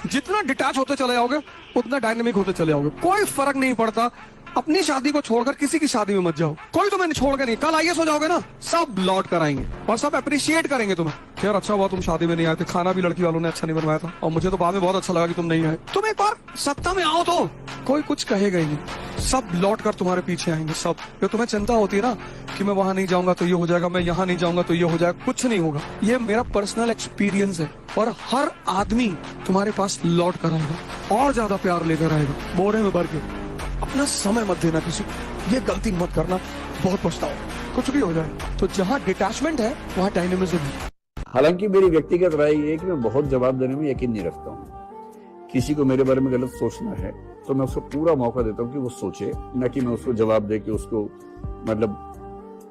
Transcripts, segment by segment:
जितना डिटैच होते चले जाओगे उतना डायनेमिक होते चले जाओगे। कोई फर्क नहीं पड़ता, अपनी शादी को छोड़कर किसी की शादी में मत जाओ। कोई तुम्हें छोड़ के नहीं, कल आईएएस हो जाओगे ना, सब लौट कर आएंगे और सब अप्रिशिएट करेंगे तुम्हें। यार अच्छा हुआ तुम शादी में नहीं आए थे, खाना भी लड़की वालों ने अच्छा नहीं बनवाया था, और मुझे तो बाद में बहुत अच्छा लगा कि तुम नहीं आए। तुम एक बार सत्ता में आओ तो कोई कुछ कहेगा ही नहीं, सब लौट कर तुम्हारे पीछे आएंगे सब। जो तुम्हें चिंता होती है ना कि मैं वहां नहीं जाऊंगा तो ये हो जाएगा, मैं यहाँ नहीं जाऊंगा तो ये हो जाएगा, कुछ नहीं होगा। ये मेरा पर्सनल एक्सपीरियंस है। और हर आदमी तुम्हारे पास लौट कर आएगा और ज्यादा प्यार लेकर आएगा, बोरे में भर के। अपना समय मत देना किसी को, ये गलती मत करना, बहुत पछताओ। कुछ भी हो जाए तो जहाँ डिटैचमेंट है वहाँ डायनेमिज्म है। हालांकि मेरी व्यक्तिगत राय ये है कि मैं बहुत जवाब देने में यकीन नहीं रखता हूँ। किसी को मेरे बारे में गलत सोचना है तो मैं उसको पूरा मौका देता हूँ कि वो सोचे, न कि मैं उसको जवाब दे के उसको मतलब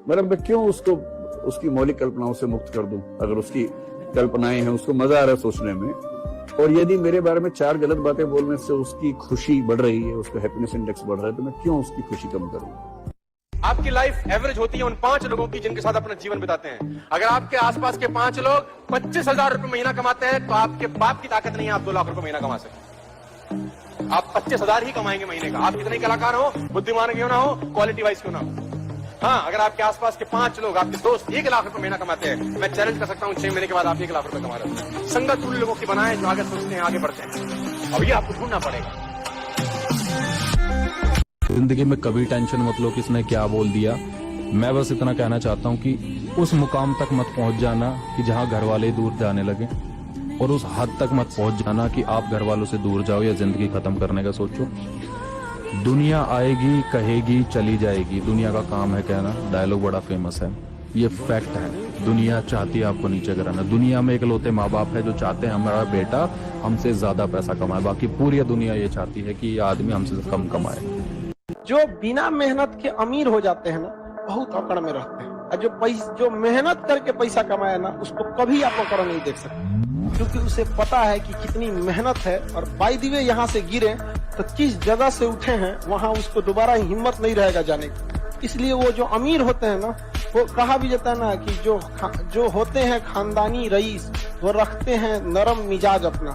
मैं क्यों उसको उसकी मौलिक कल्पनाओं से मुक्त कर दूं। अगर उसकी कल्पनाएं हैं, उसको मजा आ रहा है सोचने में, और यदि मेरे बारे में 4 गलत बातें बोलने से उसकी खुशी बढ़ रही है, उसका हैप्पीनेस इंडेक्स बढ़ रहा है, तो मैं क्यों उसकी खुशी कम करूं। आपकी लाइफ एवरेज होती है उन 5 लोगों की जिनके साथ अपना जीवन बिताते हैं। अगर आपके आसपास के 5 लोग 25,000 रुपए महीना कमाते हैं तो आपके बाप की ताकत नहीं है आप 2 लाख रुपए महीना कमा सकते। आप 25,000 ही कमाएंगे महीने का, आप कितने कलाकार हो, बुद्धिमान क्यों ना हो, क्वालिटी वाइज क्यों ना हो। हाँ, अगर आपके आसपास के 5 लोग, आपके दोस्त 1 लाख रुपए महीना कमाते हैं, मैं चैलेंज कर सकता हूँ 6 महीने के बाद आप 1 लाख रुपए कमा रहे हैं। संगत उन लोगों की बनाए जो आगे सोचते हैं, आगे बढ़ते हैं। अब ये आपको ढूंढना पड़ेगा। जिंदगी में कभी टेंशन मत लो किसने क्या बोल दिया। मैं बस इतना कहना चाहता हूँ कि उस मुकाम तक मत पहुंच जाना कि जहां घर वाले दूर जाने लगे, और उस हद तक मत पहुंच जाना कि आप घर वालों से दूर जाओ या जिंदगी खत्म करने का सोचो। दुनिया आएगी, कहेगी, चली जाएगी। दुनिया का काम है कहना, डायलॉग बड़ा फेमस है, ये फैक्ट है। दुनिया चाहती है आपको नीचे कराना। दुनिया में इकलौते माँ बाप है जो चाहते हैं हमारा बेटा हमसे ज्यादा पैसा कमाए, बाकी पूरी दुनिया ये चाहती है कि ये आदमी हमसे कम कमाए। जो बिना मेहनत के अमीर हो जाते हैं ना, बहुत अकड़ में रहते हैं। और जो मेहनत करके पैसा कमाया ना, उसको कभी आप अकड़ नहीं देख सकते, क्योंकि उसे पता है कि कितनी मेहनत है। और बाय द वे यहाँ से गिरे तो किस जगह से उठे हैं वहाँ उसको दोबारा हिम्मत नहीं रहेगा जाने की। इसलिए वो जो अमीर होते हैं ना, वो कहा भी जाता है ना कि जो होते हैं खानदानी रईस, वो रखते हैं नरम मिजाज अपना।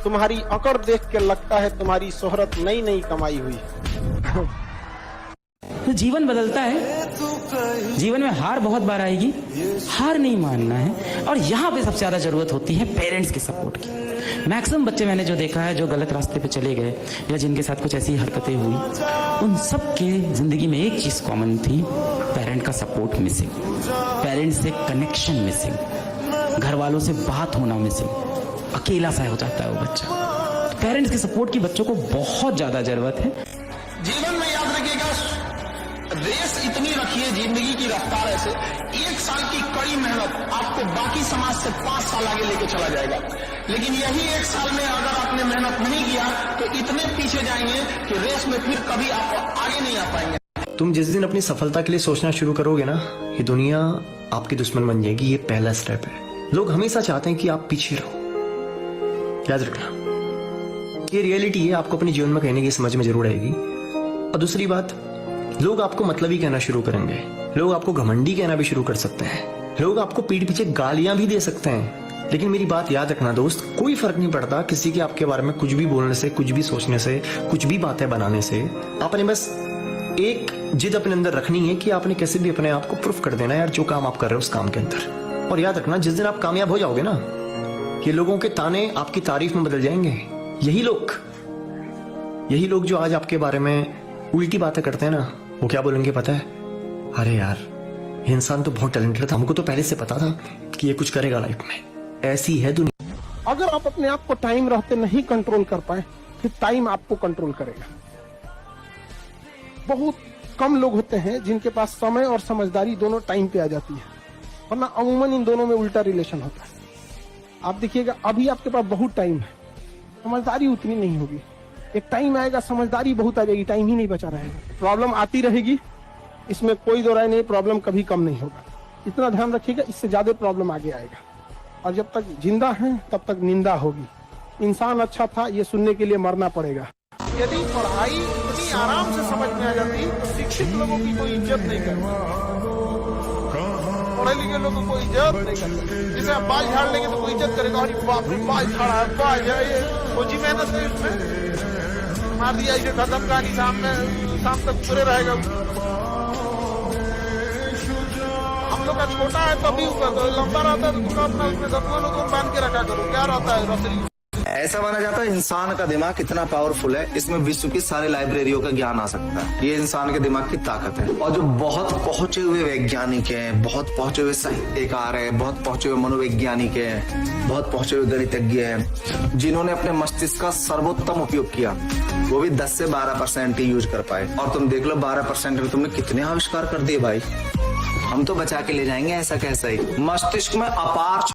तुम्हारी अकड़ देख के लगता है तुम्हारी शोहरत नई नई कमाई हुई है। तो जीवन बदलता है, जीवन में हार बहुत बार आएगी, हार नहीं मानना है। और यहाँ पे सबसे ज्यादा जरूरत होती है पेरेंट्स के सपोर्ट की। मैक्सिमम बच्चे मैंने जो देखा है जो गलत रास्ते पे चले गए या जिनके साथ कुछ ऐसी हरकतें हुई, उन सब के जिंदगी में एक चीज कॉमन थी, पेरेंट का सपोर्ट मिसिंग, पेरेंट्स से कनेक्शन मिसिंग, घर वालों से बात होना मिसिंग, अकेला सा हो जाता है वो बच्चा। पेरेंट्स के सपोर्ट की बच्चों को बहुत ज्यादा जरूरत है। जीवन में याद रखिएगा, रेस इतनी रखिए जिंदगी की रफ्तार ऐसे, 1 साल की कड़ी मेहनत आपको बाकी समाज से 5 साल आगे लेके चला जाएगा। लेकिन यही 1 साल में अगर आपने मेहनत नहीं किया तो इतने पीछे जाएंगे कि रेस में फिर कभी आप आगे नहीं आ पाएंगे। तुम जिस दिन अपनी सफलता के लिए सोचना शुरू करोगे ना, ये दुनिया आपकी दुश्मन बन जाएगी। ये पहला स्टेप है। लोग हमेशा चाहते हैं कि आप पीछे रहो, याद रखना ये रियलिटी है। आपको अपने जीवन में कहने की समझ में जरूर आएगी। और दूसरी बात, लोग आपको मतलबी कहना शुरू करेंगे, लोग आपको घमंडी कहना भी शुरू कर सकते हैं, लोग आपको पीठ पीछे गालियां भी दे सकते हैं। लेकिन मेरी बात याद रखना दोस्त, कोई फर्क नहीं पड़ता किसी के आपके बारे में कुछ भी बोलने से, कुछ भी सोचने से, कुछ भी बातें बनाने से। आपने बस एक जिद अपने अंदर रखनी है कि आपने कैसे भी अपने आप को प्रूफ कर देना है यार, जो काम आप कर रहे हो उस काम के अंदर। और याद रखना, जिस दिन आप कामयाब हो जाओगे ना, ये लोगों के ताने आपकी तारीफ में बदल जाएंगे। यही लोग जो आज आपके बारे में उल्टी बातें करते हैं ना, वो क्या बोलेंगे पता है? अरे यार, ये इंसान तो बहुत टैलेंटेड था, हमको तो पहले से पता था कि ये कुछ करेगा लाइफ में। ऐसी है दुनिया। अगर आप अपने आप को टाइम रहते नहीं कंट्रोल कर पाए, फिर टाइम आपको कंट्रोल करेगा। बहुत कम लोग होते हैं जिनके पास समय और समझदारी दोनों टाइम पे आ जाती है, वरना अमूमन इन दोनों में उल्टा रिलेशन होता है। आप देखिएगा, अभी आपके पास बहुत टाइम है, समझदारी उतनी नहीं होगी। एक टाइम आएगा समझदारी बहुत आ जाएगी, टाइम ही नहीं बचा रहेगा। प्रॉब्लम आती रहेगी, इसमें कोई दो राय नहीं, प्रॉब्लम कभी कम नहीं होगा। इतना ध्यान रखिएगा, इससे ज्यादा प्रॉब्लम आगे आएगा। और जब तक जिंदा हैं तब तक निंदा होगी। इंसान अच्छा था ये सुनने के लिए मरना पड़ेगा। यदि पढ़ाई इतनी आराम से समझ में आ जाती तो शिक्षित लोगों की कोई इज्जत नहीं करती, पढ़े लिखे लोगों को इज्जत नहीं करती। जैसे आप बाल झाड़ लेंगे तो कोई इज्जत करेगा, अरे बाप रे बाल झाड़ा है, बाल सोची मेहनत से उसमें मार दिया, इसे खत्म कहानी, शाम तक पूरे रहेगा। हम लोग का छोटा है तभी ऊपर, तो लंबा रहता है तो थोड़ा अपना उसमें सतुआन को बांध के रखा करो, क्या रहता है रसरी। ऐसा माना जाता है इंसान का दिमाग कितना पावरफुल है, इसमें विश्व की सारी लाइब्रेरियों का ज्ञान आ सकता है। ये इंसान के दिमाग की ताकत है। और जो बहुत पहुंचे हुए वैज्ञानिक हैं, बहुत पहुंचे हुए साहित्यकार हैं, बहुत पहुंचे हुए मनोवैज्ञानिक हैं, बहुत पहुंचे हुए गणितज्ञ हैं, जिन्होंने अपने मस्तिष्क का सर्वोत्तम उपयोग किया, वो भी 10 से 12% ही यूज कर पाए। और तुम देख लो 12% में तुमने कितने आविष्कार कर दिए भाई। हम तो बचा के ले जाएंगे ऐसा कैसा ही। मस्तिष्क में अपार